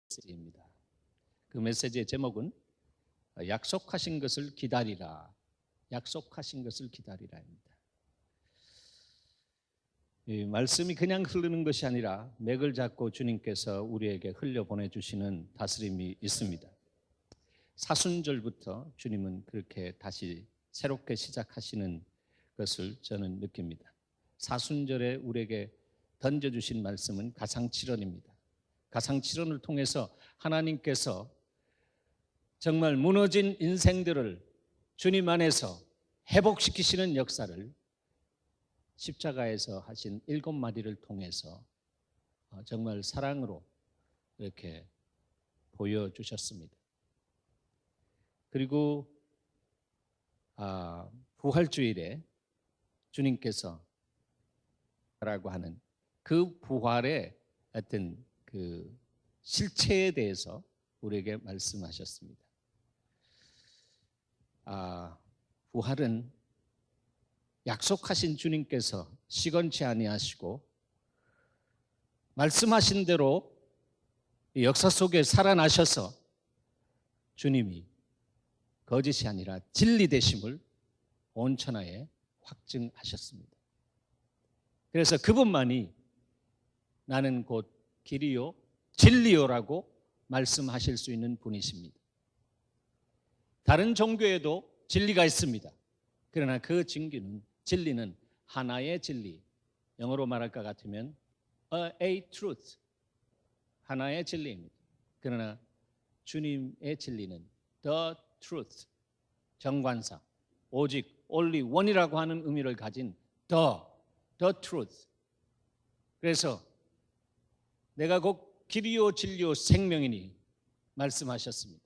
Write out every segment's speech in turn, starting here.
메시지입니다. 그 메시지의 제목은 약속하신 것을 기다리라. 약속하신 것을 기다리라입니다. 이 말씀이 그냥 흐르는 것이 아니라 맥을 잡고 주님께서 우리에게 흘려보내주시는 다스림이 있습니다. 사순절부터 주님은 그렇게 다시 새롭게 시작하시는 것을 저는 느낍니다. 사순절에 우리에게 던져주신 말씀은 가상칠언입니다. 가상칠언을 통해서 하나님께서 정말 무너진 인생들을 주님 안에서 회복시키시는 역사를 십자가에서 하신 7마디를 통해서 정말 사랑으로 이렇게 보여주셨습니다. 그리고 부활주일에 주님께서 라고 하는 그 부활의 어떤 그 실체에 대해서 우리에게 말씀하셨습니다. 부활은 약속하신 주님께서 시건치 아니하시고 말씀하신 대로 역사 속에 살아나셔서 주님이 거짓이 아니라 진리 되심을 온 천하에 확증하셨습니다. 그래서 그분만이 나는 곧 길이요 진리요라고 말씀하실 수 있는 분이십니다. 다른 종교에도 진리가 있습니다. 그러나 그 진리는 하나의 진리, 영어로 말할 것 같으면 a truth, 하나의 진리입니다. 그러나 주님의 진리는 the truth, 정관사, 오직 only one이라고 하는 의미를 가진 the truth. 그래서 내가 곧 길이요 진리요 생명이니 말씀하셨습니다.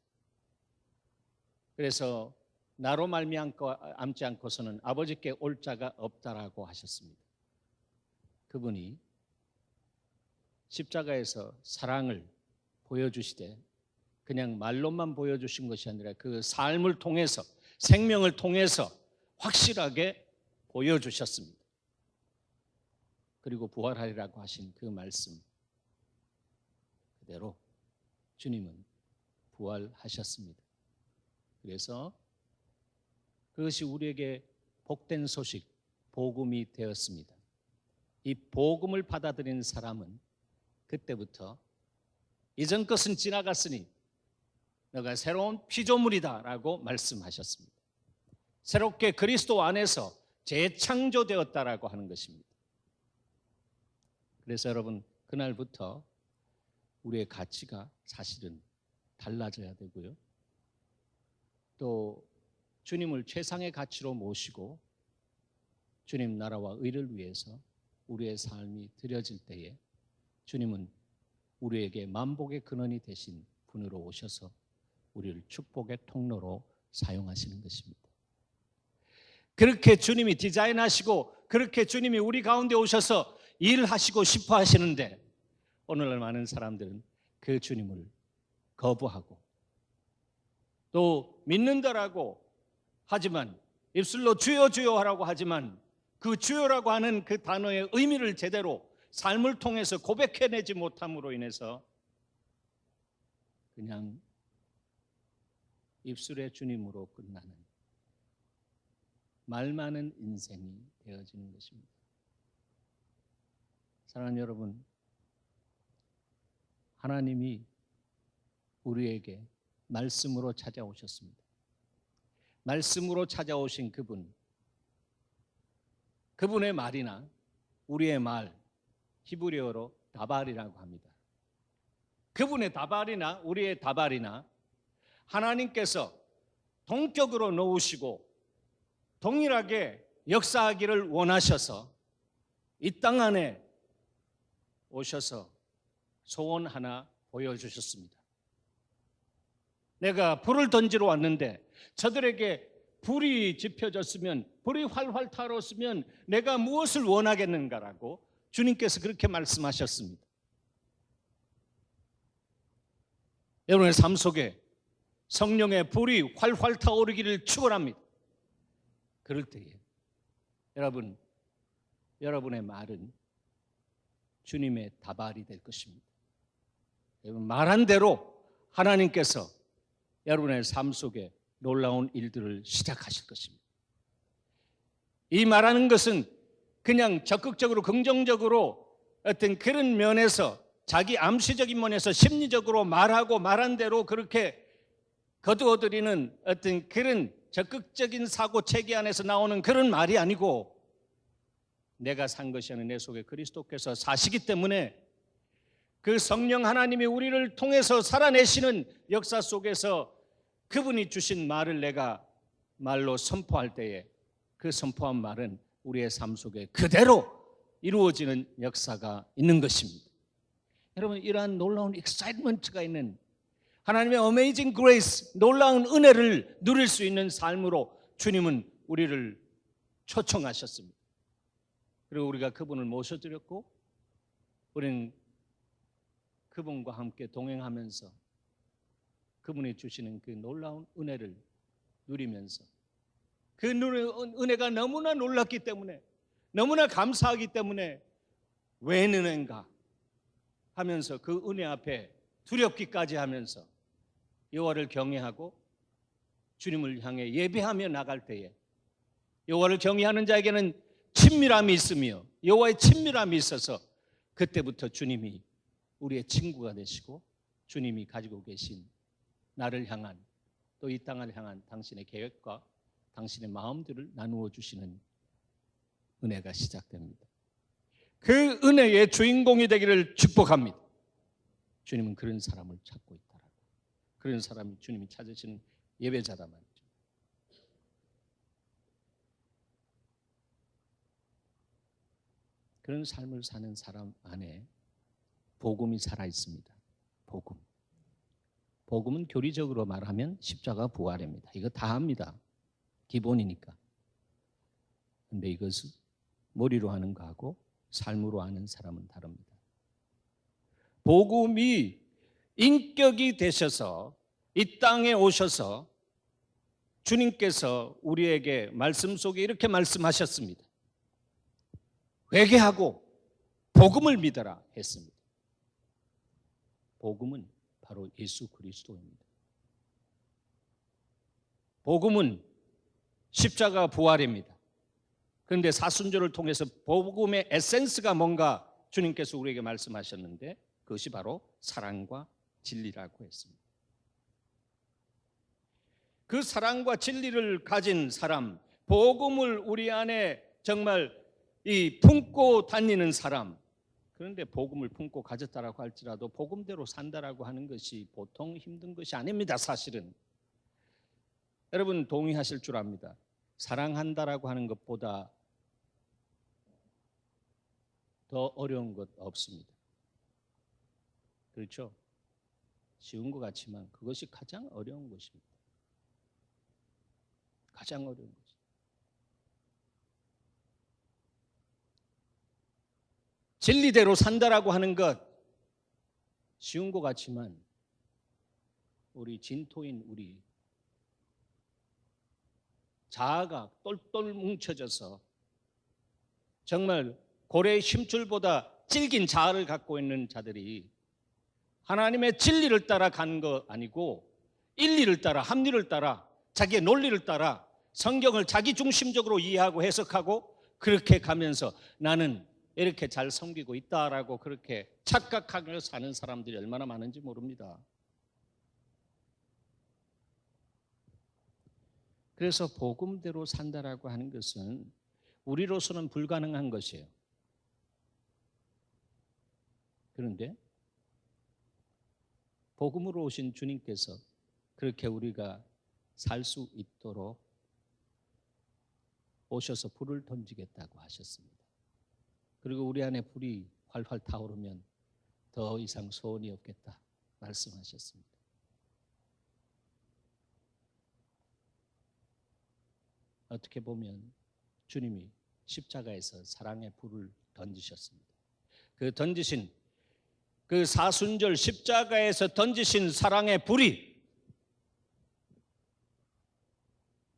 그래서 나로 말미암지 않고서는 아버지께 올 자가 없다라고 하셨습니다. 그분이 십자가에서 사랑을 보여주시되 그냥 말로만 보여주신 것이 아니라 그 삶을 통해서 생명을 통해서 확실하게 보여주셨습니다. 그리고 부활하리라고 하신 그 말씀 그대로 주님은 부활하셨습니다. 그래서 그것이 우리에게 복된 소식, 복음이 되었습니다. 이 복음을 받아들인 사람은 그때부터 이전 것은 지나갔으니 너가 새로운 피조물이다 라고 말씀하셨습니다. 새롭게 그리스도 안에서 재창조되었다라고 하는 것입니다. 그래서 여러분 그날부터 우리의 가치가 사실은 달라져야 되고요. 또 주님을 최상의 가치로 모시고 주님 나라와 의를 위해서 우리의 삶이 드려질 때에 주님은 우리에게 만복의 근원이 되신 분으로 오셔서 우리를 축복의 통로로 사용하시는 것입니다. 그렇게 주님이 디자인하시고 그렇게 주님이 우리 가운데 오셔서 일하시고 싶어 하시는데 오늘날 많은 사람들은 그 주님을 거부하고 또 믿는다라고 하지만 입술로 주여 주여 하라고 하지만 그 주여라고 하는 그 단어의 의미를 제대로 삶을 통해서 고백해내지 못함으로 인해서 그냥 입술의 주님으로 끝나는 말 많은 인생이 되어지는 것입니다. 사랑하는 여러분, 하나님이 우리에게 말씀으로 찾아오셨습니다. 말씀으로 찾아오신 그분의 말이나 우리의 말, 히브리어로 다발이라고 합니다. 그분의 다발이나 우리의 다발이나 하나님께서 동격으로 놓으시고 동일하게 역사하기를 원하셔서 이 땅 안에 오셔서 소원 하나 보여주셨습니다. 내가 불을 던지러 왔는데 저들에게 불이 지펴졌으면 불이 활활 타오르면 내가 무엇을 원하겠는가라고 주님께서 그렇게 말씀하셨습니다. 여러분의 삶 속에 성령의 불이 활활 타오르기를 축원합니다. 그럴 때에 여러분의 말은 주님의 다발이 될 것입니다. 말한 대로 하나님께서 여러분의 삶 속에 놀라운 일들을 시작하실 것입니다. 이 말하는 것은 그냥 적극적으로 긍정적으로 어떤 그런 면에서 자기 암시적인 면에서 심리적으로 말하고 말한 대로 그렇게 거두어들이는 어떤 그런 적극적인 사고 체계 안에서 나오는 그런 말이 아니고, 내가 산 것이 아니라 내 속에 그리스도께서 사시기 때문에 그 성령 하나님이 우리를 통해서 살아내시는 역사 속에서 그분이 주신 말을 내가 말로 선포할 때에 그 선포한 말은 우리의 삶 속에 그대로 이루어지는 역사가 있는 것입니다. 여러분, 이러한 놀라운 익사이트먼트가 있는 하나님의 어메이징 그레이스, 놀라운 은혜를 누릴 수 있는 삶으로 주님은 우리를 초청하셨습니다. 그리고 우리가 그분을 모셔드렸고 우리는 그분과 함께 동행하면서 그분이 주시는 그 놀라운 은혜를 누리면서 그 은혜가 너무나 놀랐기 때문에, 너무나 감사하기 때문에 왜 은혜인가 하면서 그 은혜 앞에 두렵기까지 하면서 여호와를 경외하고 주님을 향해 예배하며 나갈 때에 여호와를 경외하는 자에게는 친밀함이 있으며 여호와의 친밀함이 있어서 그때부터 주님이 우리의 친구가 되시고 주님이 가지고 계신 나를 향한 또 이 땅을 향한 당신의 계획과 당신의 마음들을 나누어 주시는 은혜가 시작됩니다. 그 은혜의 주인공이 되기를 축복합니다. 주님은 그런 사람을 찾고 있다라고. 그런 사람이 주님이 찾으시는 예배자다 말이죠. 그런 삶을 사는 사람 안에 복음이 살아 있습니다. 복음은 교리적으로 말하면 십자가 부활입니다. 이거 다 합니다. 기본이니까. 그런데 이것을 머리로 하는 거하고 삶으로 하는 사람은 다릅니다. 복음이 인격이 되셔서 이 땅에 오셔서 주님께서 우리에게 말씀 속에 이렇게 말씀하셨습니다. 회개하고 복음을 믿어라 했습니다. 복음은 바로 예수 그리스도입니다. 복음은 십자가 부활입니다. 그런데 사순절을 통해서 복음의 에센스가 뭔가 주님께서 우리에게 말씀하셨는데 그것이 바로 사랑과 진리라고 했습니다. 그 사랑과 진리를 가진 사람, 복음을 우리 안에 정말 품고 다니는 사람, 그런데 복음을 품고 가졌다라고 할지라도 복음대로 산다라고 하는 것이 보통 힘든 것이 아닙니다. 사실은 여러분 동의하실 줄 압니다. 사랑한다라고 하는 것보다 더 어려운 것 없습니다. 그렇죠? 쉬운 것 같지만 그것이 가장 어려운 것입니다. 가장 어려운 것입니다. 진리대로 산다라고 하는 것 쉬운 것 같지만 우리 진토인 우리 자아가 똘똘 뭉쳐져서 정말 고래의 심줄보다 질긴 자아를 갖고 있는 자들이 하나님의 진리를 따라 가는 거 아니고 일리를 따라 합리를 따라 자기의 논리를 따라 성경을 자기 중심적으로 이해하고 해석하고 그렇게 가면서 나는 이렇게 잘 섬기고 있다라고 그렇게 착각하며 사는 사람들이 얼마나 많은지 모릅니다. 그래서 복음대로 산다라고 하는 것은 우리로서는 불가능한 것이에요. 그런데 복음으로 오신 주님께서 그렇게 우리가 살 수 있도록 오셔서 불을 던지겠다고 하셨습니다. 그리고 우리 안에 불이 활활 타오르면 더 이상 소원이 없겠다 말씀하셨습니다. 어떻게 보면 주님이 십자가에서 사랑의 불을 던지셨습니다. 그 던지신 그 사순절 십자가에서 던지신 사랑의 불이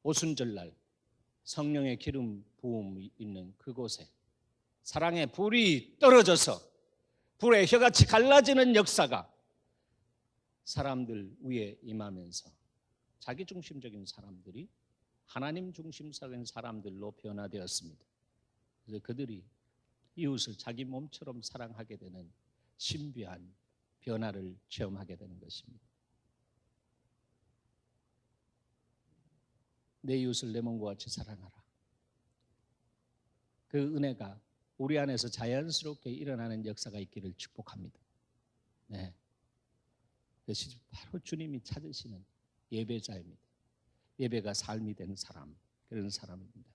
오순절날 성령의 기름 부음이 있는 그곳에 사랑의 불이 떨어져서 불의 혀같이 갈라지는 역사가 사람들 위에 임하면서 자기중심적인 사람들이 하나님 중심적인 사람들로 변화되었습니다. 그래서 그들이 이웃을 자기 몸처럼 사랑하게 되는 신비한 변화를 체험하게 되는 것입니다. 내 이웃을 내 몸과 같이 사랑하라. 그 은혜가 우리 안에서 자연스럽게 일어나는 역사가 있기를 축복합니다. 네. 그것이 바로 주님이 찾으시는 예배자입니다. 예배가 삶이 된 사람, 그런 사람입니다.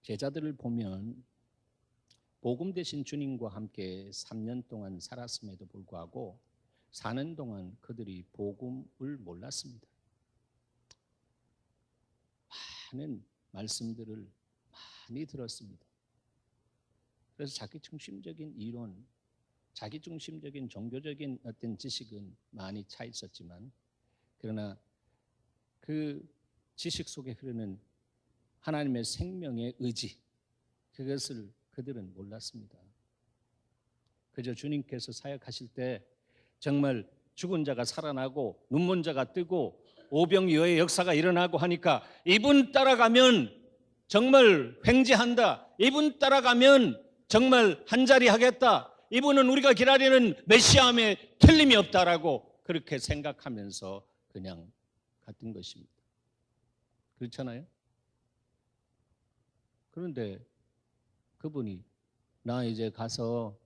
제자들을 보면 복음 되신 주님과 함께 3년 동안 살았음에도 불구하고 사는 동안 그들이 복음을 몰랐습니다. 많은 말씀들을 많이 들었습니다. 그래서 자기중심적인 이론, 자기중심적인 종교적인 어떤 지식은 많이 차 있었지만, 그러나 그 지식 속에 흐르는 하나님의 생명의 의지, 그것을 그들은 몰랐습니다. 그저 주님께서 사역하실 때 정말 죽은 자가 살아나고 눈먼 자가 뜨고 오병이어의 역사가 일어나고 하니까 이분 따라가면 정말 횡재한다, 이분 따라가면 정말 한자리 하겠다, 이분은 우리가 기다리는 메시아임에 틀림이 없다라고 그렇게 생각하면서 그냥 갔던 것입니다. 그렇잖아요? 그런데 그분이 나 이제 가서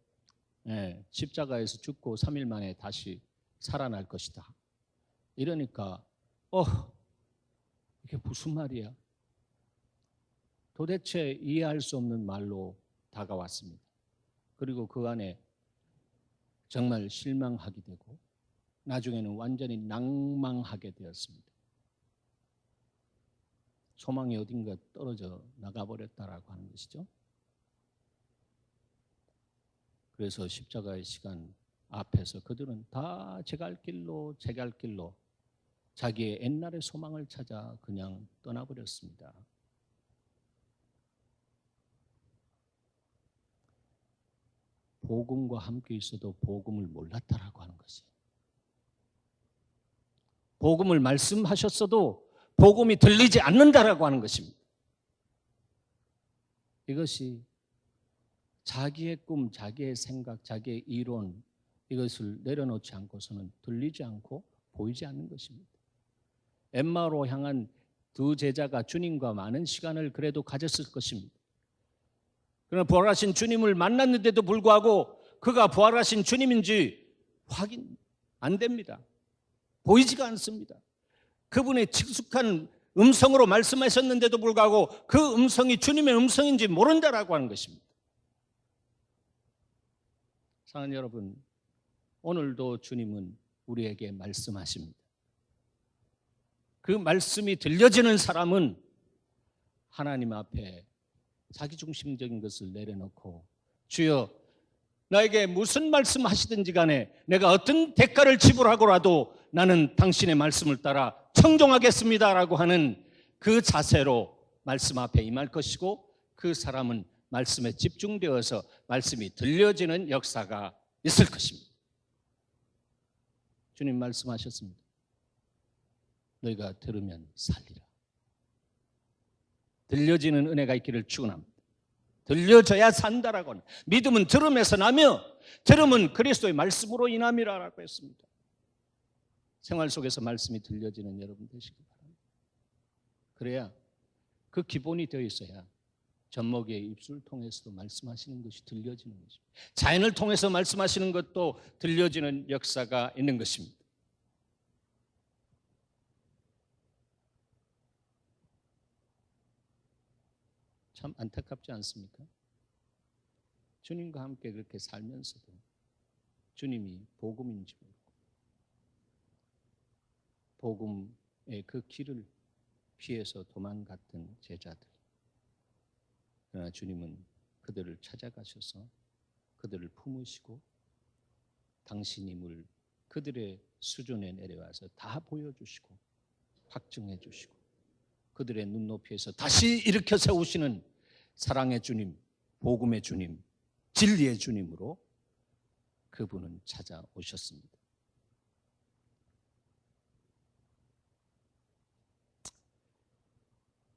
십자가에서 죽고 3일 만에 다시 살아날 것이다, 이러니까 이게 무슨 말이야? 도대체 이해할 수 없는 말로 다가왔습니다. 그리고 그 안에 정말 실망하게 되고 나중에는 완전히 낭망하게 되었습니다. 소망이 어딘가 떨어져 나가버렸다라고 하는 것이죠. 그래서 십자가의 시간 앞에서 그들은 다 제 갈 길로 자기의 옛날의 소망을 찾아 그냥 떠나버렸습니다. 복음과 함께 있어도 복음을 몰랐다라고 하는 것이에요. 복음을 말씀하셨어도 복음이 들리지 않는다라고 하는 것입니다. 이것이 자기의 꿈, 자기의 생각, 자기의 이론, 이것을 내려놓지 않고서는 들리지 않고 보이지 않는 것입니다. 엠마오로 향한 두 제자가 주님과 많은 시간을 그래도 가졌을 것입니다. 그러나 부활하신 주님을 만났는데도 불구하고 그가 부활하신 주님인지 확인 안 됩니다. 보이지가 않습니다. 그분의 친숙한 음성으로 말씀하셨는데도 불구하고 그 음성이 주님의 음성인지 모른다라고 하는 것입니다. 사랑하는 여러분, 오늘도 주님은 우리에게 말씀하십니다. 그 말씀이 들려지는 사람은 하나님 앞에 자기중심적인 것을 내려놓고 주여 나에게 무슨 말씀하시든지 간에 내가 어떤 대가를 지불하고라도 나는 당신의 말씀을 따라 청종하겠습니다라고 하는 그 자세로 말씀 앞에 임할 것이고, 그 사람은 말씀에 집중되어서 말씀이 들려지는 역사가 있을 것입니다. 주님 말씀하셨습니다. 너희가 들으면 살리라. 들려지는 은혜가 있기를 축원합니다. 들려져야 산다라고 하는, 믿음은 들음에서 나며 들음은 그리스도의 말씀으로 인함이라고 했습니다. 생활 속에서 말씀이 들려지는 여러분 되시기 바랍니다. 그래야 그 기본이 되어 있어야 젖먹이의 입술을 통해서도 말씀하시는 것이 들려지는 것입니다. 자연을 통해서 말씀하시는 것도 들려지는 역사가 있는 것입니다. 참 안타깝지 않습니까? 주님과 함께 그렇게 살면서도 주님이 복음인지 모르고 복음의 그 길을 피해서 도망갔던 제자들, 그러나 주님은 그들을 찾아가셔서 그들을 품으시고 당신임을 그들의 수준에 내려와서 다 보여주시고 확증해 주시고 그들의 눈높이에서 다시 일으켜 세우시는 사랑의 주님, 복음의 주님, 진리의 주님으로 그분은 찾아오셨습니다.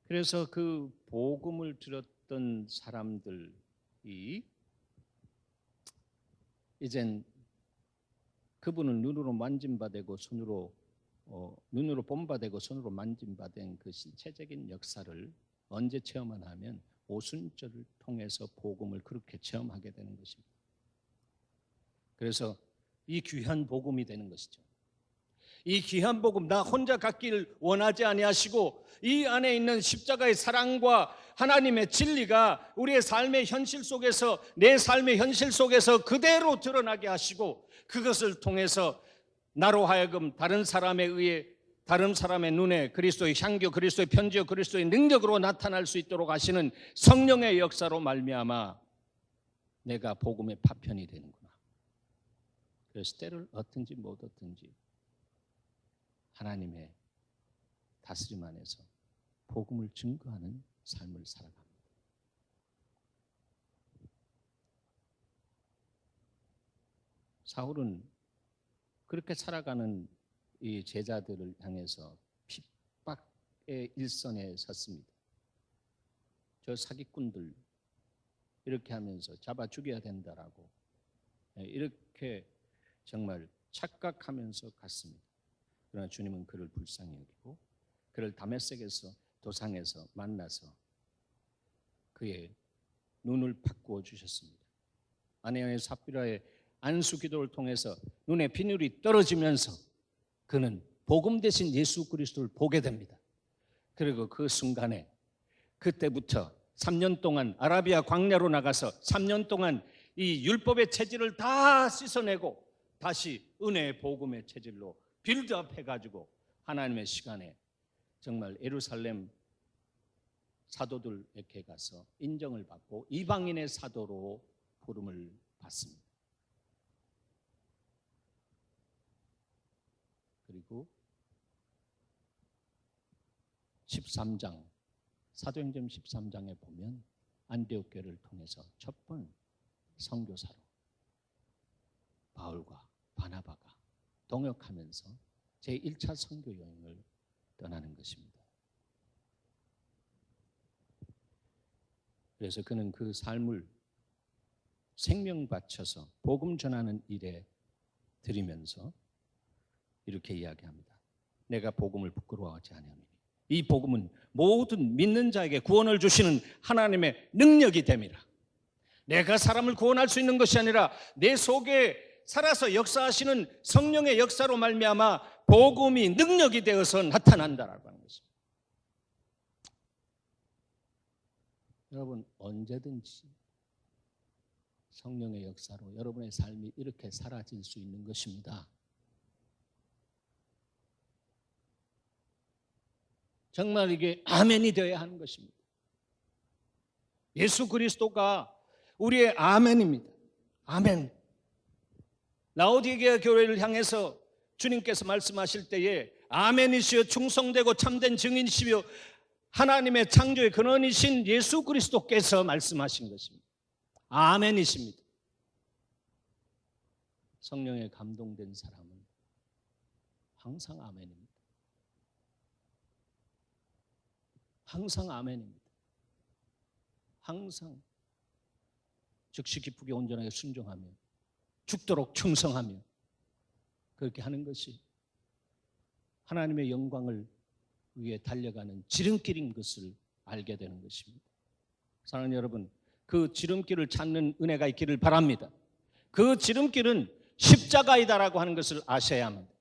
그래서 그 복음을 들었던 사람들이 이젠 그분은 눈으로 만짐바되고 눈으로 본바되고 손으로 만짐바된 그 신체적인 역사를 언제 체험하나 하면 오순절을 통해서 복음을 그렇게 체험하게 되는 것입니다. 그래서 이 귀한 복음이 되는 것이죠. 이 귀한 복음, 나 혼자 갖기를 원하지 아니하시고 이 안에 있는 십자가의 사랑과 하나님의 진리가 우리의 삶의 현실 속에서, 내 삶의 현실 속에서 그대로 드러나게 하시고, 그것을 통해서 나로 하여금 다른 사람에 의해, 다른 사람의 눈에 그리스도의 향기, 그리스도의 편지요, 그리스도의 능력으로 나타날 수 있도록 하시는 성령의 역사로 말미암아 내가 복음의 파편이 되는구나. 그래서 때를 얻든지 못 얻든지 하나님의 다스림 안에서 복음을 증거하는 삶을 살아갑니다. 사울은 그렇게 살아가는 이 제자들을 향해서 핍박의 일선에 섰습니다. 저 사기꾼들 이렇게 하면서 잡아 죽여야 된다라고 이렇게 정말 착각하면서 갔습니다. 그러나 주님은 그를 불쌍히 여기고 그를 다메섹에서 도상에서 만나서 그의 눈을 바꾸어 주셨습니다. 아내의 삽비라의 안수 기도를 통해서 눈에 비늘이 떨어지면서 그는 복음 대신 예수 그리스도를 보게 됩니다. 그리고 그 순간에 그때부터 3년 동안 아라비아 광야로 나가서 3년 동안 이 율법의 체질을 다 씻어내고 다시 은혜의 복음의 체질로 빌드업 해가지고 하나님의 시간에 정말 예루살렘 사도들에게 가서 인정을 받고 이방인의 사도로 부름을 받습니다. 그리고 13장 사도행전 13장에 보면 안디옥 교회를 통해서 첫 번 선교사로 바울과 바나바가 동역하면서 제1차 선교 여행을 떠나는 것입니다. 그래서 그는 그 삶을 생명 바쳐서 복음 전하는 일에 드리면서 이렇게 이야기합니다. 내가 복음을 부끄러워하지 아니하노니 이 복음은 모든 믿는 자에게 구원을 주시는 하나님의 능력이 됨이라. 내가 사람을 구원할 수 있는 것이 아니라 내 속에 살아서 역사하시는 성령의 역사로 말미암아 복음이 능력이 되어서 나타난다라고 하는 것입니다. 여러분, 언제든지 성령의 역사로 여러분의 삶이 이렇게 사라질 수 있는 것입니다. 정말 이게 아멘이 되어야 하는 것입니다. 예수 그리스도가 우리의 아멘입니다. 아멘. 라오디게아 교회를 향해서 주님께서 말씀하실 때에 아멘이시여 충성되고 참된 증인이시며 하나님의 창조의 근원이신 예수 그리스도께서 말씀하신 것입니다. 아멘이십니다. 성령에 감동된 사람은 항상 아멘입니다. 항상 아멘입니다. 항상 즉시 기쁘게 온전하게 순종하며 죽도록 충성하며 그렇게 하는 것이 하나님의 영광을 위해 달려가는 지름길인 것을 알게 되는 것입니다. 사랑하는 여러분, 그 지름길을 찾는 은혜가 있기를 바랍니다. 그 지름길은 십자가이다라고 하는 것을 아셔야 합니다.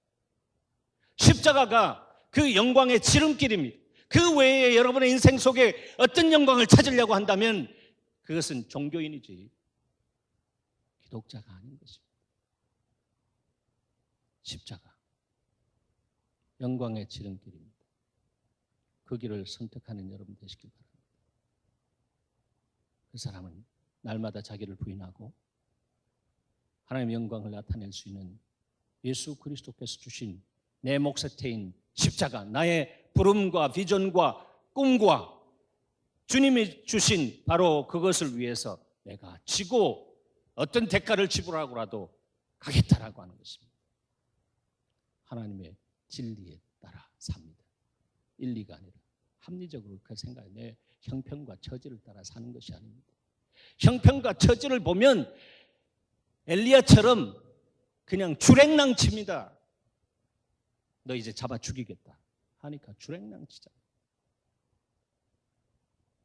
십자가가 그 영광의 지름길입니다. 그 외에 여러분의 인생 속에 어떤 영광을 찾으려고 한다면 그것은 종교인이지 기독자가 아닌 것입니다. 십자가, 영광의 지름길입니다. 그 길을 선택하는 여러분 되시길 바랍니다. 그 사람은 날마다 자기를 부인하고 하나님의 영광을 나타낼 수 있는 예수 그리스도께서 주신 내 몫의 태인 십자가, 나의 부름과 비전과 꿈과 주님이 주신 바로 그것을 위해서 내가 지고 어떤 대가를 지불하고라도 가겠다라고 하는 것입니다. 하나님의 진리에 따라 삽니다. 인리가 아니라 합리적으로 그 생각에 내 형편과 처지를 따라 사는 것이 아닙니다. 형편과 처지를 보면 엘리야처럼 그냥 주랭랑칩니다. 너 이제 잡아 죽이겠다 하니까 주랭랑치잖아요.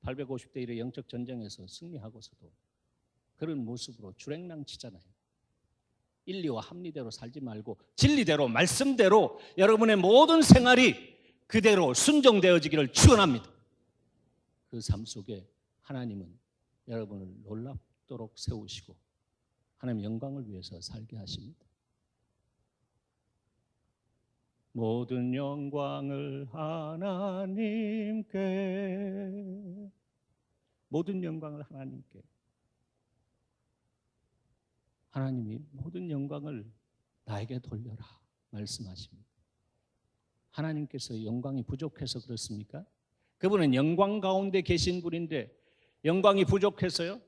850대 1의 영적 전쟁에서 승리하고서도 그런 모습으로 주랭랑치잖아요. 인리와 합리대로 살지 말고 진리대로 말씀대로 여러분의 모든 생활이 그대로 순종되어지기를 축원합니다. 그 삶 속에 하나님은 여러분을 놀랍도록 세우시고 하나님 영광을 위해서 살게 하십니다. 모든 영광을 하나님께, 모든 영광을 하나님께. 하나님이 모든 영광을 나에게 돌려라 말씀하십니다. 하나님께서 영광이 부족해서 그렇습니까? 그분은 영광 가운데 계신 분인데 영광이 부족해서요?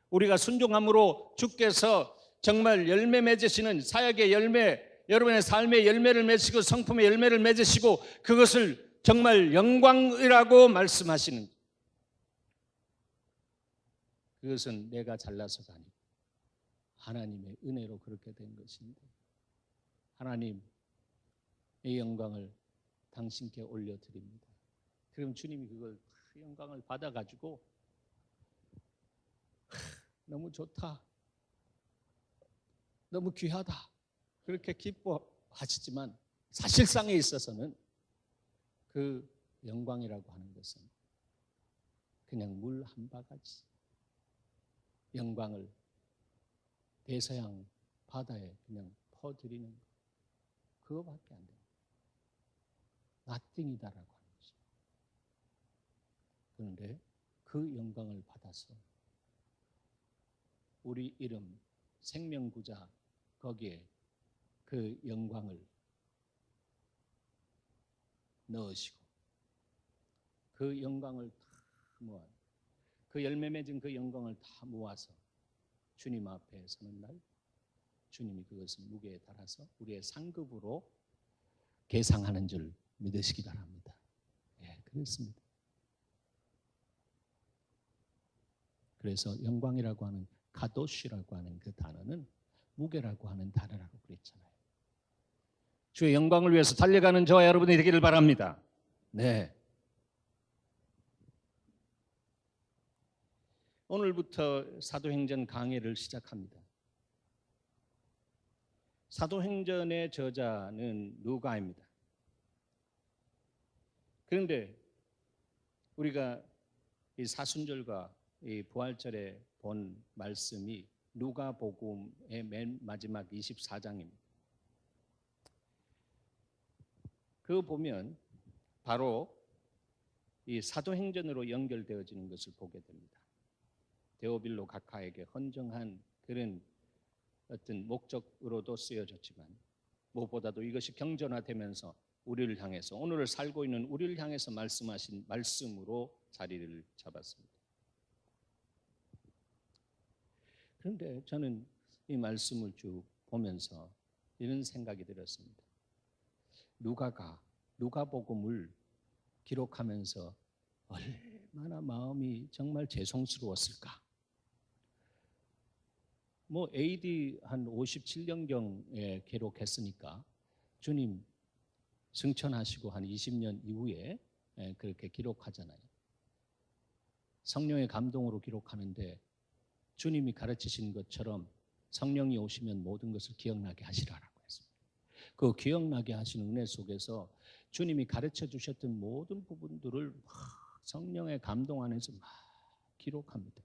우리가 순종함으로 주께서 정말 열매 맺으시는 사역의 열매, 여러분의 삶의 열매를 맺으시고 성품의 열매를 맺으시고 그것을 정말 영광이라고 말씀하시는, 그것은 내가 잘나서가 아니고 하나님의 은혜로 그렇게 된 것인데, 하나님 이 영광을 당신께 올려드립니다. 그럼 주님이 그걸 그 영광을 받아가지고 너무 좋다, 너무 귀하다 그렇게 기뻐하시지만 사실상에 있어서는 그 영광이라고 하는 것은 그냥 물 한 바가지, 영광을 대서양 바다에 그냥 퍼드리는 것, 그거밖에 안 돼요. nothing이다라고 하는 것입니다. 그런데 그 영광을 받아서 우리 이름 생명구자 거기에 그 영광을 넣으시고 그 영광을 다 모아, 그 열매 맺은 그 영광을 다 모아서 주님 앞에 서는 날 주님이 그것을 무게에 달아서 우리의 상급으로 계상하는 줄 믿으시기 바랍니다. 예, 그렇습니다. 그래서 영광이라고 하는 카도시라고 하는 그 단어는 무게라고 하는 단어라고 그랬잖아요. 주의 영광을 위해서 달려가는 저와 여러분이 되기를 바랍니다. 네. 오늘부터 사도행전 강해를 시작합니다. 사도행전의 저자는 누가입니다. 그런데 우리가 이 사순절과 이 부활절에 본 말씀이 누가복음의 맨 마지막 24장입니다. 그거 보면 바로 이 사도행전으로 연결되어지는 것을 보게 됩니다. 데오빌로 각하에게 헌정한 그런 어떤 목적으로도 쓰여졌지만 무엇보다도 이것이 경전화되면서 우리를 향해서, 오늘을 살고 있는 우리를 향해서 말씀하신 말씀으로 자리를 잡았습니다. 그런데 저는 이 말씀을 쭉 보면서 이런 생각이 들었습니다. 누가가 누가복음을 기록하면서 얼마나 마음이 정말 죄송스러웠을까. 뭐 AD 한 57년경에 기록했으니까 주님 승천하시고 한 20년 이후에 그렇게 기록하잖아요. 성령의 감동으로 기록하는데 주님이 가르치신 것처럼 성령이 오시면 모든 것을 기억나게 하시라라고 했습니다. 그 기억나게 하시는 은혜 속에서 주님이 가르쳐 주셨던 모든 부분들을 성령의 감동 안에서 막 기록합니다.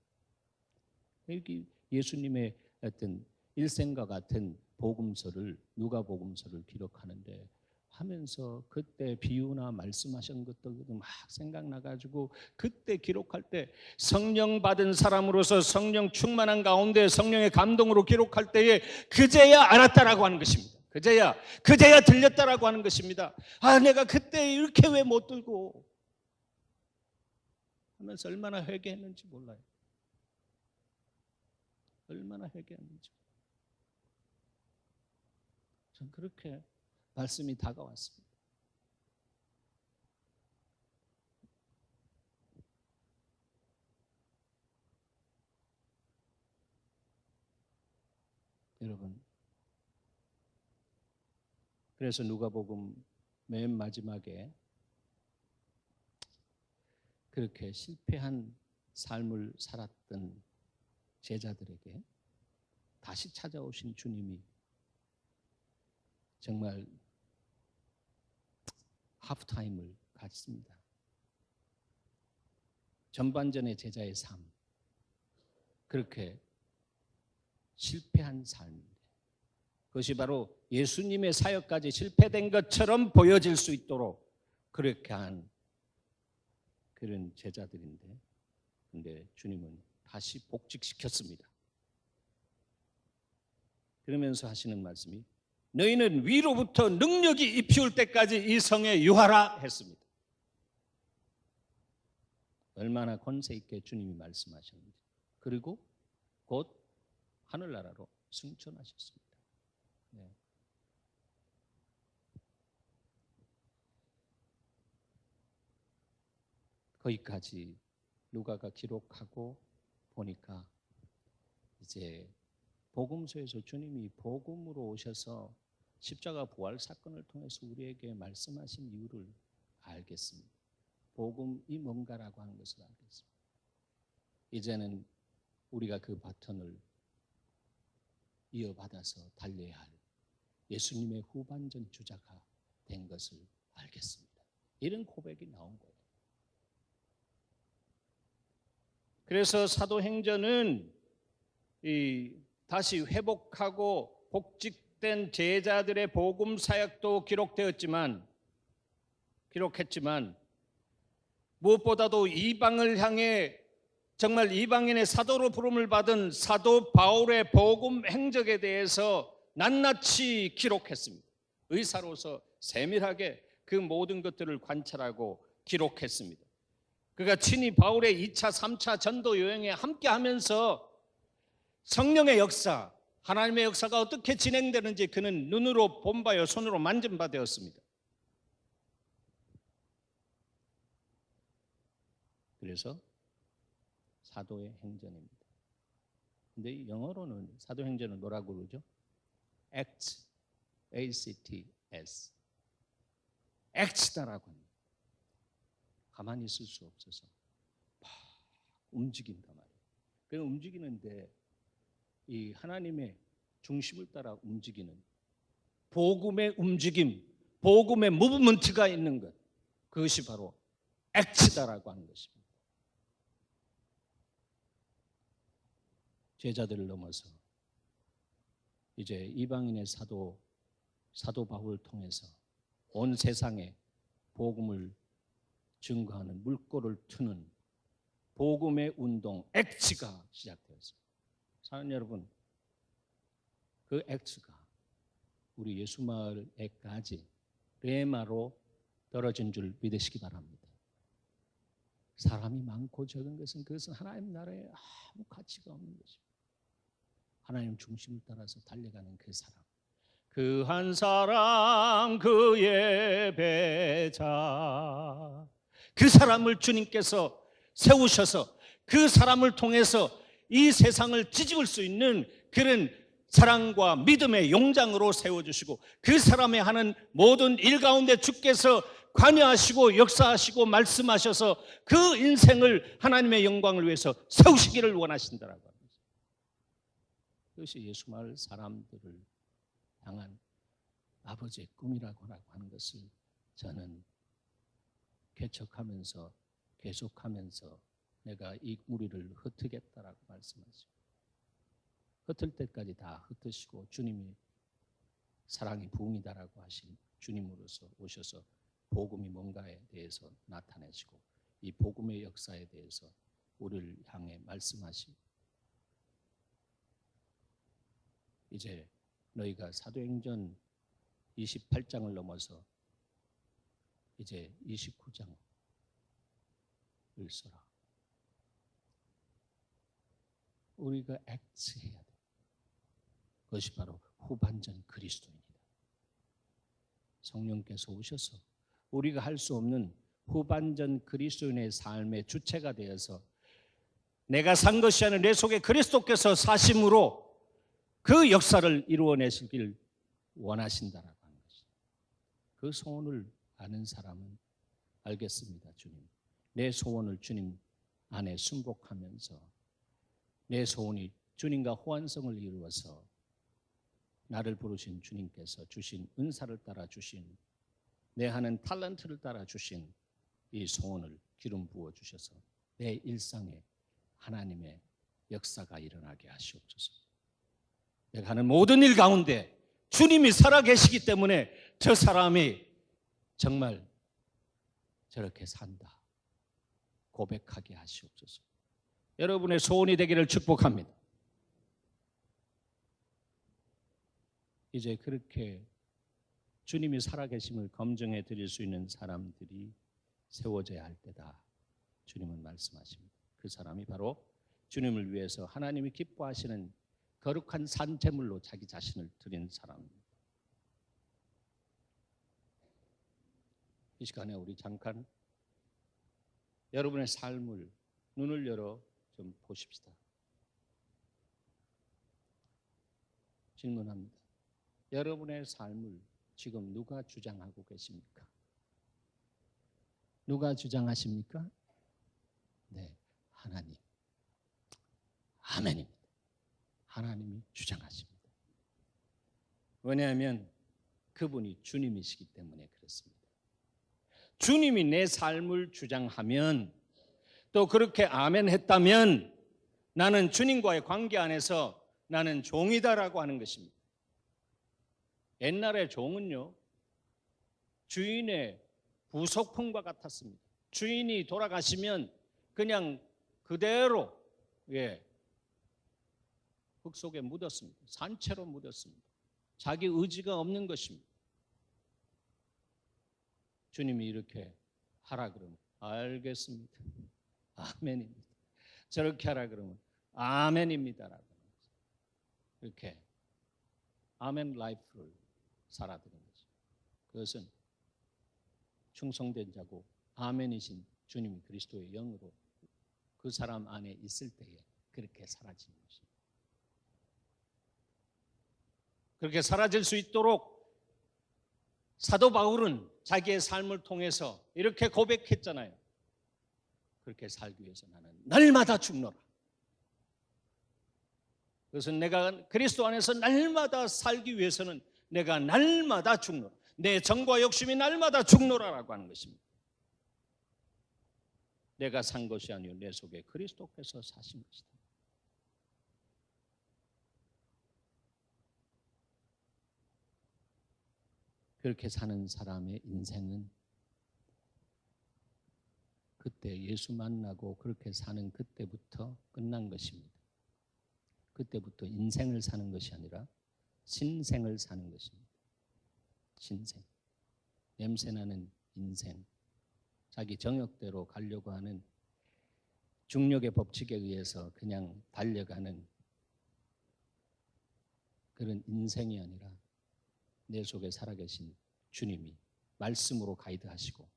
여기 예수님의 어떤 일생과 같은 복음서를, 누가복음서를 기록하는데 하면서 그때 비유나 말씀하신 것도 막 생각나가지고 그때 기록할 때 성령 받은 사람으로서 성령 충만한 가운데 성령의 감동으로 기록할 때에 그제야 알았다라고 하는 것입니다. 그제야 들렸다라고 하는 것입니다. 아, 내가 그때 이렇게 왜 못 들고 하면서 얼마나 회개했는지 몰라요. 얼마나 회개했는지. 전 그렇게 말씀이 다가왔습니다. 여러분, 그래서 누가복음 맨 마지막에 그렇게 실패한 삶을 살았던 제자들에게 다시 찾아오신 주님이 정말 하프타임을 갖습니다. 전반전의 제자의 삶, 그렇게 실패한 삶인데 그것이 바로 예수님의 사역까지 실패된 것처럼 보여질 수 있도록 그렇게 한 그런 제자들인데, 근데 주님은 다시 복직시켰습니다. 그러면서 하시는 말씀이 너희는 위로부터 능력이 입히울 때까지 이 성에 유하라 했습니다. 얼마나 권세 있게 주님이 말씀하셨는지. 그리고 곧 하늘나라로 승천하셨습니다. 네. 거기까지 누가가 기록하고 보니까 이제 복음서에서 주님이 복음으로 오셔서 십자가 부활 사건을 통해서 우리에게 말씀하신 이유를 알겠습니다. 복음이 뭔가라고 하는 것을 알겠습니다. 이제는 우리가 그 바톤을 이어받아서 달려야 할 예수님의 후반전 주자가 된 것을 알겠습니다. 이런 고백이 나온 거예요. 그래서 사도행전은 다시 회복하고 복직된 제자들의 복음 사역도 기록했지만 무엇보다도 이방을 향해 정말 이방인의 사도로 부름을 받은 사도 바울의 복음 행적에 대해서 낱낱이 기록했습니다. 의사로서 세밀하게 그 모든 것들을 관찰하고 기록했습니다. 그가 친히 바울의 2차, 3차 전도 여행에 함께하면서 성령의 역사, 하나님의 역사가 어떻게 진행되는지 그는 눈으로 본 바요, 손으로 만진 바 되었습니다. 그래서 사도의 행전입니다. 근데 영어로는 사도행전은 뭐라고 그러죠? Acts, A-C-T-S. Acts다라고 합니다. 가만히 있을 수 없어서 막 움직인단 말이에요. 그 움직이는데 이 하나님의 중심을 따라 움직이는 복음의 움직임, 복음의 무브먼트가 있는 것, 그것이 바로 액츠다라고 하는 것입니다. 제자들을 넘어서 이제 이방인의 사도 바울을 통해서 온 세상에 복음을 증거하는 물꼬를 트는 복음의 운동 액츠가 시작되었습니다. 사랑하는 여러분, 그 액츠가 우리 예수마을에까지 레마로 떨어진 줄 믿으시기 바랍니다. 사람이 많고 적은 것은 그것은 하나님 나라에 아무 가치가 없는 것입니다. 하나님 중심을 따라서 달려가는 그 사람, 그 한 사람 그 예배자, 그 사람을 주님께서 세우셔서 그 사람을 통해서 이 세상을 뒤집을 수 있는 그런 사랑과 믿음의 용장으로 세워주시고 그 사람이 하는 모든 일 가운데 주께서 관여하시고 역사하시고 말씀하셔서 그 인생을 하나님의 영광을 위해서 세우시기를 원하신다라고 합니다. 그것이 예수마을 사람들을 향한 아버지의 꿈이라고 하는 것을 저는 개척하면서 계속하면서 내가 이 무리를 흩트겠다라고 말씀하시고 흩을 때까지 다 흩으시고 주님이 사랑이 부흥이다라고 하신 주님으로서 오셔서 복음이 뭔가에 대해서 나타내시고 이 복음의 역사에 대해서 우리를 향해 말씀하시고 이제 너희가 사도행전 28장을 넘어서 이제 29장을 써라. 우리가 액트해야 돼. 그것이 바로 후반전 그리스도인이다. 성령께서 오셔서 우리가 할 수 없는 후반전 그리스도인의 삶의 주체가 되어서 내가 산 것이 아니라 내 속에 그리스도께서 사심으로 그 역사를 이루어내시길 원하신다라고 하는 것입니다. 그 소원을 아는 사람은 알겠습니다. 주님, 내 소원을 주님 안에 순복하면서 내 소원이 주님과 호환성을 이루어서 나를 부르신 주님께서 주신 은사를 따라 주신 내 하는 탤런트를 따라 주신 이 소원을 기름 부어 주셔서 내 일상에 하나님의 역사가 일어나게 하시옵소서. 내가 하는 모든 일 가운데 주님이 살아계시기 때문에 저 사람이 정말 저렇게 산다 고백하게 하시옵소서. 여러분의 소원이 되기를 축복합니다. 이제 그렇게 주님이 살아계심을 검증해 드릴 수 있는 사람들이 세워져야 할 때다. 주님은 말씀하십니다. 그 사람이 바로 주님을 위해서 하나님이 기뻐하시는 거룩한 산제물로 자기 자신을 드린 사람입니다. 이 시간에 우리 잠깐 여러분의 삶을 눈을 열어 좀 보십시다. 질문합니다. 여러분의 삶을 지금 누가 주장하고 계십니까? 누가 주장하십니까? 네, 하나님. 아멘입니다. 하나님이 주장하십니다. 왜냐하면 그분이 주님이시기 때문에 그렇습니다. 주님이 내 삶을 주장하면 또 그렇게 아멘 했다면 나는 주님과의 관계 안에서 나는 종이다라고 하는 것입니다. 옛날에 종은요, 주인의 부속품과 같았습니다. 주인이 돌아가시면 그냥 그대로 흙 속에 묻었습니다. 산채로 묻었습니다. 자기 의지가 없는 것입니다. 주님이 이렇게 하라 그러면 알겠습니다. 아멘입니다. 저렇게 하라 그러면 아멘입니다라고 이렇게 아멘 라이프를 살아드는 거죠. 그것은 충성된 자고 아멘이신 주님 그리스도의 영으로 그 사람 안에 있을 때에 그렇게 사라지는 것입니다. 그렇게 사라질 수 있도록 사도 바울은 자기의 삶을 통해서 이렇게 고백했잖아요. 그렇게 살기 위해서 나는 날마다 죽노라. 그것은 내가 그리스도 안에서 날마다 살기 위해서는 내가 날마다 죽노라. 내 정과 욕심이 날마다 죽노라라고 하는 것입니다. 내가 산 것이 아니요 내 속에 그리스도께서 사신 것이다. 그렇게 사는 사람의 인생은 그때 예수 만나고 그렇게 사는 그때부터 끝난 것입니다. 그때부터 인생을 사는 것이 아니라 신생을 사는 것입니다. 신생. 냄새나는 인생. 자기 정욕대로 가려고 하는 중력의 법칙에 의해서 그냥 달려가는 그런 인생이 아니라 내 속에 살아계신 주님이 말씀으로 가이드하시고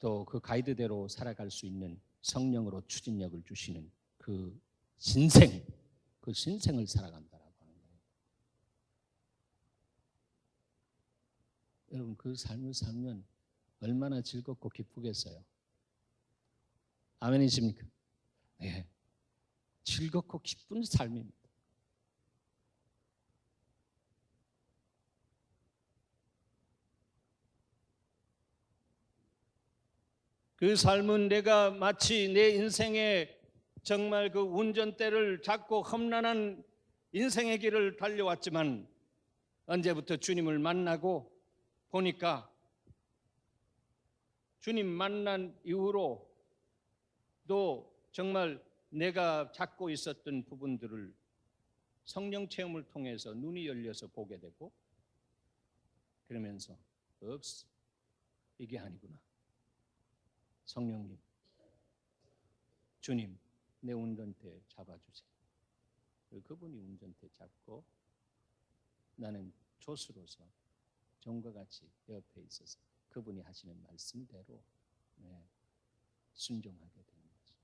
또 그 가이드대로 살아갈 수 있는 성령으로 추진력을 주시는 그 신생, 그 신생을 살아간다라고 하는 거예요. 여러분 그 삶을 살면 얼마나 즐겁고 기쁘겠어요. 아멘이십니까? 네, 즐겁고 기쁜 삶입니다. 그 삶은 내가 마치 내 인생에 정말 그 운전대를 잡고 험난한 인생의 길을 달려왔지만 언제부터 주님을 만나고 보니까 주님 만난 이후로 또 정말 내가 잡고 있었던 부분들을 성령 체험을 통해서 눈이 열려서 보게 되고 그러면서 이게 아니구나. 성령님, 주님, 내 운전대 잡아주세요. 그분이 운전대 잡고 나는 조수로서 종과 같이 옆에 있어서 그분이 하시는 말씀대로 순종하게 되는 거죠.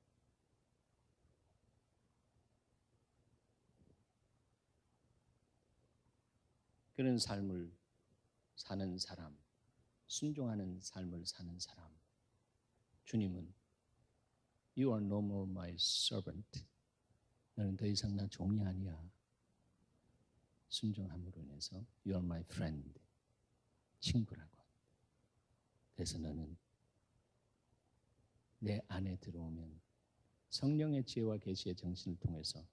그런 삶을 사는 사람, 순종하는 삶을 사는 사람, 주님은 You are no more my servant. 너는 더 이상 나 종이 아니야. 순종함으로 인해서 You are my friend. 친구라고. 그래서 너는 내 안에 들어오면 성령의 지혜와 계시의 정신을 통해서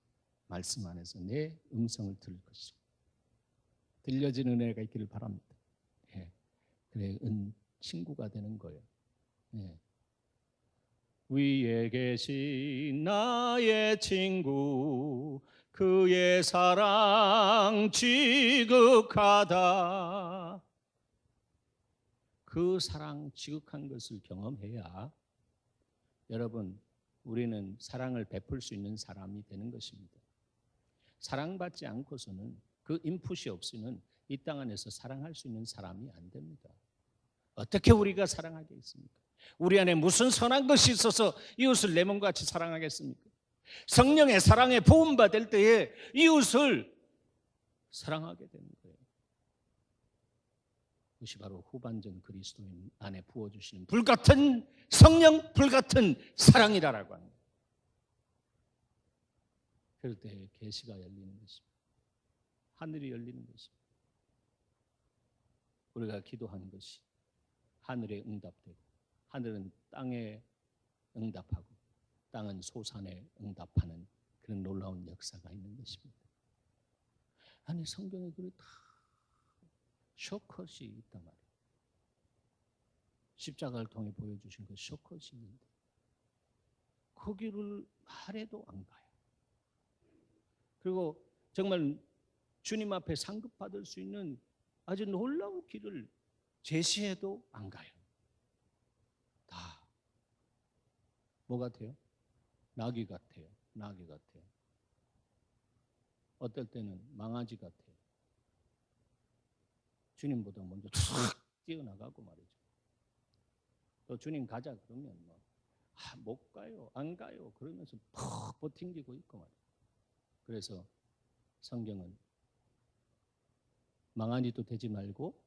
말씀 안에서 내 음성을 들을 것이고 들려지는 은혜가 있기를 바랍니다. 그래 친구가 되는 거예요. 위에 계신 나의 친구 그의 사랑 지극하다. 그 사랑 지극한 것을 경험해야 여러분 우리는 사랑을 베풀 수 있는 사람이 되는 것입니다. 사랑받지 않고서는 그 인풋이 없이는 이 땅 안에서 사랑할 수 있는 사람이 안 됩니다. 어떻게 우리가 사랑하겠습니까? 우리 안에 무슨 선한 것이 있어서 이웃을 내 몸과 같이 사랑하겠습니까? 성령의 사랑에 부음받을 때에 이웃을 사랑하게 되는 거예요. 그것이 바로 후반전 그리스도인 안에 부어주시는 불같은 성령, 불같은 사랑이다라고 하는 거예요. 그럴 때 계시가 열리는 것입니다. 하늘이 열리는 것입니다. 우리가 기도하는 것이 하늘에 응답되고 하늘은 땅에 응답하고 땅은 소산에 응답하는 그런 놀라운 역사가 있는 것입니다. 아니 성경에 그래 다 쇼컷이 있단 말이에요. 십자가를 통해 보여주신 그 쇼컷이 있는데 거기를 하래도 안 가요. 그리고 정말 주님 앞에 상급받을 수 있는 아주 놀라운 길을 제시해도 안 가요. 다 뭐 같아요? 나귀 같아요. 나귀 같아요. 어떨 때는 망아지 같아요. 주님보다 먼저 툭 뛰어나가고 말이죠. 또 주님 가자 그러면 못 가요, 안 가요 그러면서 퍽 버팅기고 있고 말이에요. 그래서 성경은 망아지도 되지 말고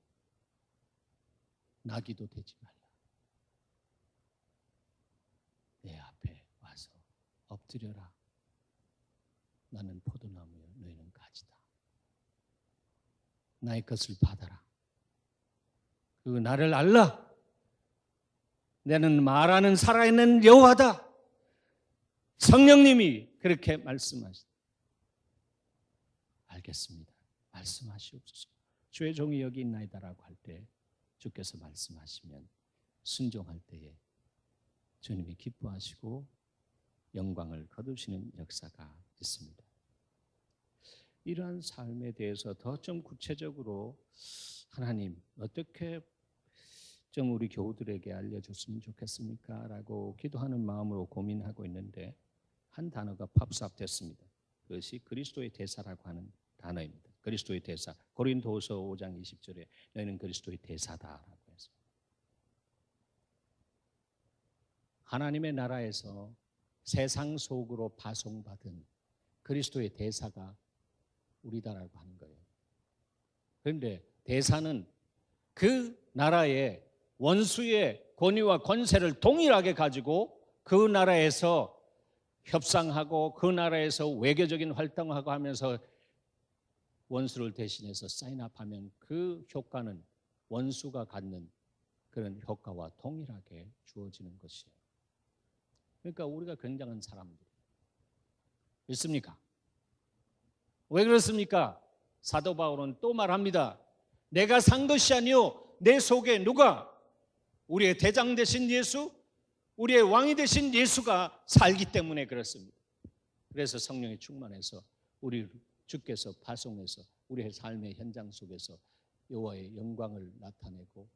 나귀도 되지 말라. 내 앞에 와서 엎드려라. 나는 포도나무여 너희는 가지다. 나의 것을 받아라. 그리고 나를 알라. 나는 말하는 살아있는 여호와다. 성령님이 그렇게 말씀하시다. 알겠습니다. 말씀하시옵소서. 주의 종이 여기 있나이다라고 할 때 주께서 말씀하시면 순종할 때에 주님이 기뻐하시고 영광을 거두시는 역사가 있습니다. 이러한 삶에 대해서 더 좀 구체적으로 하나님 어떻게 좀 우리 교우들에게 알려줬으면 좋겠습니까? 라고 기도하는 마음으로 고민하고 있는데 한 단어가 팝스업 됐습니다. 그것이 그리스도의 대사라고 하는 단어입니다. 그리스도의 대사. 고린도후서 5장 20절에 너희는 그리스도의 대사다라고 해서 하나님의 나라에서 세상 속으로 파송받은 그리스도의 대사가 우리다라고 하는 거예요. 그런데 대사는 그 나라의 원수의 권위와 권세를 동일하게 가지고 그 나라에서 협상하고 그 나라에서 외교적인 활동하고 하면서 원수를 대신해서 사인업하면 그 효과는 원수가 갖는 그런 효과와 동일하게 주어지는 것이에요. 그러니까 우리가 굉장한 사람들 있습니까? 왜 그렇습니까? 사도 바울은 또 말합니다. 내가 산 것이 아니요 내 속에 누가? 우리의 대장 되신 예수, 우리의 왕이 되신 예수가 살기 때문에 그렇습니다. 그래서 성령에 충만해서 우리 주께서 파송해서 우리의 삶의 현장 속에서 여호와의 영광을 나타내고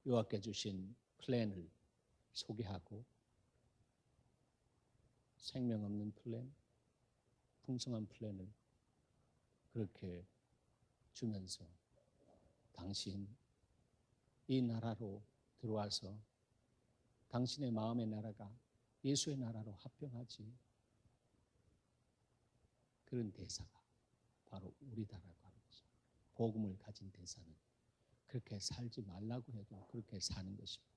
여호와께 주신 플랜을 소개하고 생명 없는 플랜, 풍성한 플랜을 그렇게 주면서 당신 이 나라로 들어와서 당신의 마음의 나라가 예수의 나라로 합병하지. 그런 대사가 바로 우리다라고 하는 것입니다. 복음을 가진 대사는 그렇게 살지 말라고 해도 그렇게 사는 것입니다.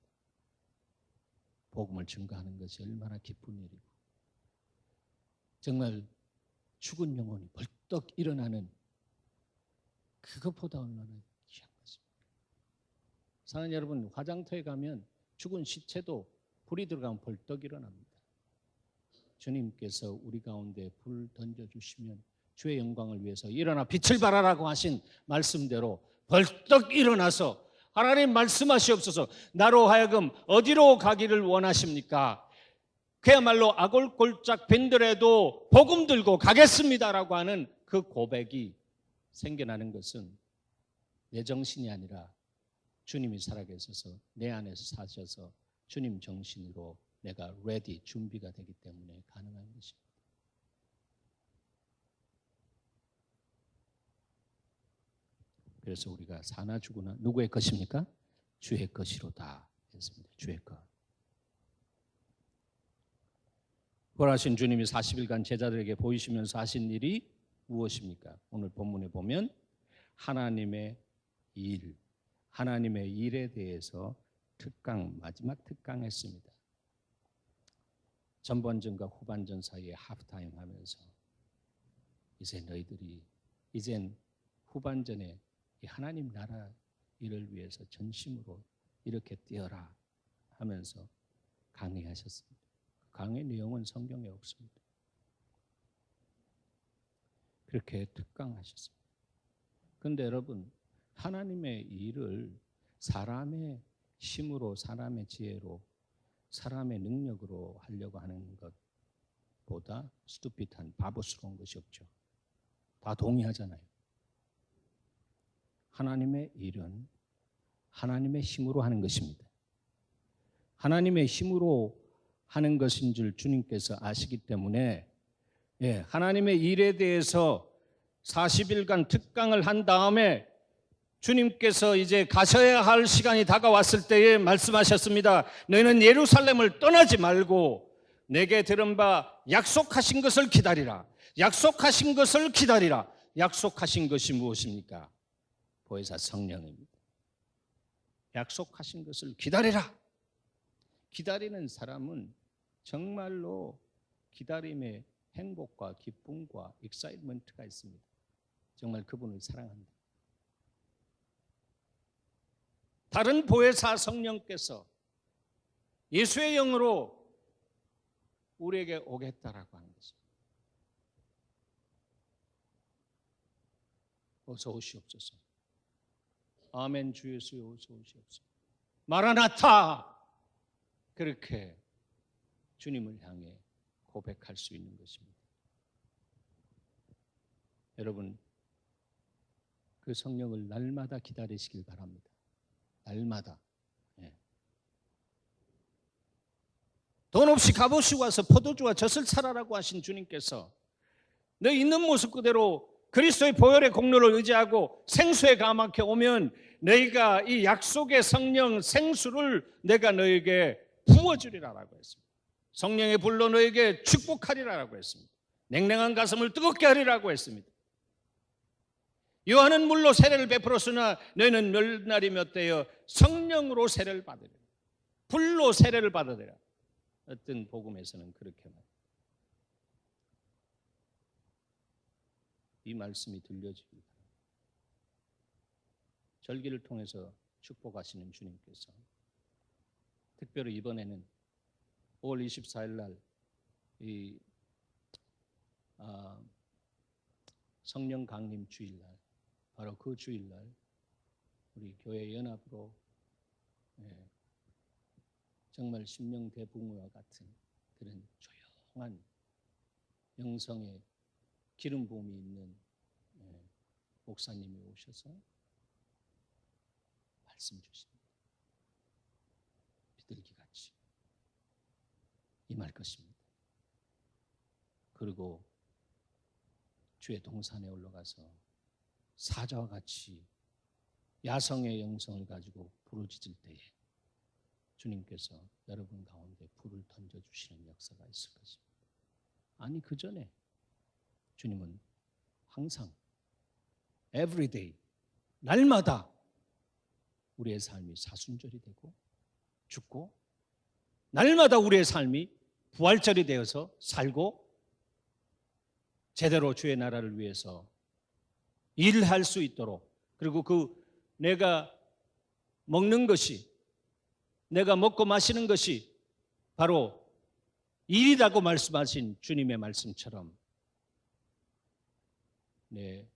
복음을 증거하는 것이 얼마나 기쁜 일이고 정말 죽은 영혼이 벌떡 일어나는 그것보다 얼마나 귀한 것입니까? 사랑하는 여러분, 화장터에 가면 죽은 시체도 불이 들어가면 벌떡 일어납니다. 주님께서 우리 가운데 불 던져주시면 주의 영광을 위해서 일어나 빛을 발하라고 하신 말씀대로 벌떡 일어나서 하나님 말씀하시옵소서. 나로 하여금 어디로 가기를 원하십니까? 그야말로 아골골짝 밴더라도 복음 들고 가겠습니다라고 하는 그 고백이 생겨나는 것은 내 정신이 아니라 주님이 살아계셔서 내 안에서 사셔서 주님 정신으로 내가 ready, 준비가 되기 때문에 가능한 것입니다. 그래서 우리가 사나 죽으나 누구의 것입니까? 주의 것이로다 했습니다. 주의 것. 부활하신 주님이 40일간 제자들에게 보이시면서 하신 일이 무엇입니까? 오늘 본문에 보면 하나님의 일에 대해서 마지막 특강했습니다. 전반전과 후반전 사이에 하프타임 하면서 이제 너희들이 이젠 후반전에 이 하나님 나라 일을 위해서 전심으로 이렇게 뛰어라 하면서 강의하셨습니다. 강의 내용은 성경에 없습니다. 그렇게 특강하셨습니다. 그런데 여러분, 하나님의 일을 사람의 힘으로, 사람의 지혜로, 사람의 능력으로 하려고 하는 것보다 스투핏한 바보스러운 것이 없죠. 다 동의하잖아요. 하나님의 일은 하나님의 힘으로 하는 것입니다. 하나님의 힘으로 하는 것인 줄 주님께서 아시기 때문에 하나님의 일에 대해서 40일간 특강을 한 다음에 주님께서 이제 가셔야 할 시간이 다가왔을 때에 말씀하셨습니다. 너희는 예루살렘을 떠나지 말고 내게 들은 바 약속하신 것을 기다리라. 약속하신 것을 기다리라. 약속하신 것이 무엇입니까? 보혜사 성령입니다. 약속하신 것을 기다리라. 기다리는 사람은 정말로 기다림의 행복과 기쁨과 익사이먼트가 있습니다. 정말 그분을 사랑합니다. 다른 보혜사 성령께서 예수의 영으로 우리에게 오겠다라고 하는 것입니다. 어서 오시옵소서. 아멘. 주 예수여 어서 오시옵소서. 마라나타. 그렇게 주님을 향해 고백할 수 있는 것입니다. 여러분, 그 성령을 날마다 기다리시길 바랍니다. 날마다. 돈 없이 값없이 와서 포도주와 젖을 사라라고 하신 주님께서 너 있는 모습 그대로 그리스도의 보혈의 공로를 의지하고 생수에 가맣게 오면 너희가 이 약속의 성령 생수를 내가 너에게 부어주리라라고 했습니다. 성령의 불로 너에게 축복하리라라고 했습니다. 냉랭한 가슴을 뜨겁게 하리라고 했습니다. 요한은 물로 세례를 베풀었으나 너희는 몇 날이 몇 되어 성령으로 세례를 받으리라. 불로 세례를 받으리라. 어떤 복음에서는 그렇게 말합니다. 이 말씀이 들려지기 바랍니다. 절기를 통해서 축복하시는 주님께서 특별히 이번에는 5월 24일 날 이 성령 강림 주일날, 바로 그 주일날 우리 교회 연합으로 정말 심령 대붕어와 같은 그런 조용한 영성의 기름 부음이 있는 목사님이 오셔서 말씀 주십니다. 비둘기같이 임할 것입니다. 그리고 주의 동산에 올라가서 사자와 같이 야성의 영성을 가지고 부르짖을 때에 주님께서 여러분 가운데 불을 던져주시는 역사가 있을 것입니다. 아니 그 전에 주님은 항상 everyday 날마다 우리의 삶이 사순절이 되고 죽고 날마다 우리의 삶이 부활절이 되어서 살고 제대로 주의 나라를 위해서 일할 수 있도록 그리고 그 내가 먹는 것이 내가 먹고 마시는 것이 바로 일이라고 말씀하신 주님의 말씀처럼 내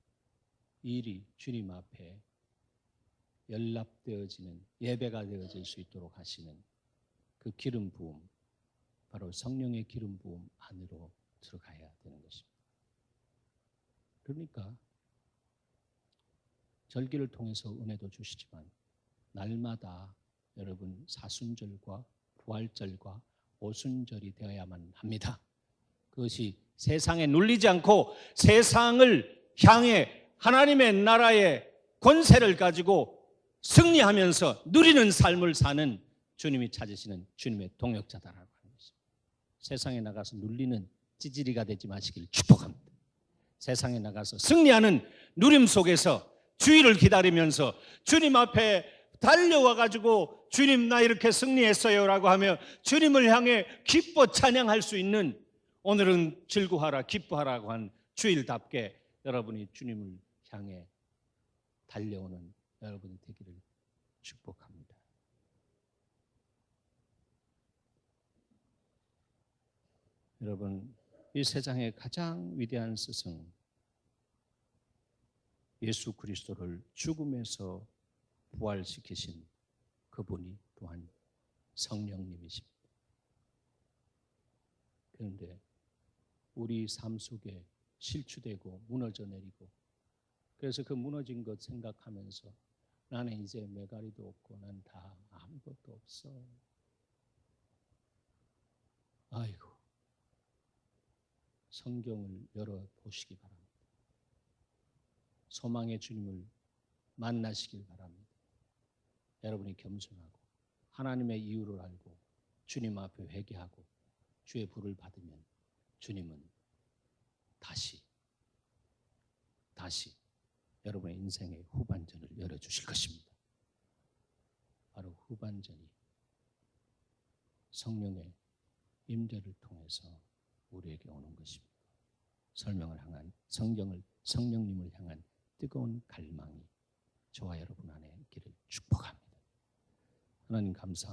일이 주님 앞에 연락되어지는 예배가 되어질 수 있도록 하시는 그 기름 부음, 바로 성령의 기름 부음 안으로 들어가야 되는 것입니다. 그러니까 절기를 통해서 은혜도 주시지만 날마다 여러분 사순절과 부활절과 오순절이 되어야만 합니다. 그것이 세상에 눌리지 않고 세상을 향해 하나님의 나라의 권세를 가지고 승리하면서 누리는 삶을 사는 주님이 찾으시는 주님의 동역자다라고 하는 것입니다. 세상에 나가서 눌리는 찌질이가 되지 마시길 축복합니다. 세상에 나가서 승리하는 누림 속에서 주의를 기다리면서 주님 앞에 달려와 가지고 주님 나 이렇게 승리했어요 라고 하며 주님을 향해 기뻐 찬양할 수 있는 오늘은 즐거워하라 기뻐하라고 한 주일답게 여러분이 주님을 향해 달려오는 여러분이 되기를 축복합니다. 여러분 이 세상의 가장 위대한 스승 예수 그리스도를 죽음에서 부활시키신 그분이 또한 성령님이십니다. 그런데 우리 삶 속에 실추되고 무너져 내리고 그래서 그 무너진 것 생각하면서 나는 이제 메가리도 없고 난 다 아무것도 없어. 아이고 성경을 열어보시기 바랍니다. 소망의 주님을 만나시길 바랍니다. 여러분이 겸손하고 하나님의 이유를 알고 주님 앞에 회개하고 주의 불을 받으면 주님은 다시 여러분의 인생의 후반전을 열어주실 것입니다. 바로 후반전이 성령의 임재를 통해서 우리에게 오는 것입니다. 성령님을 향한 뜨거운 갈망이 저와 여러분 안에 있기를 축복합니다. 하나님 감사합니다.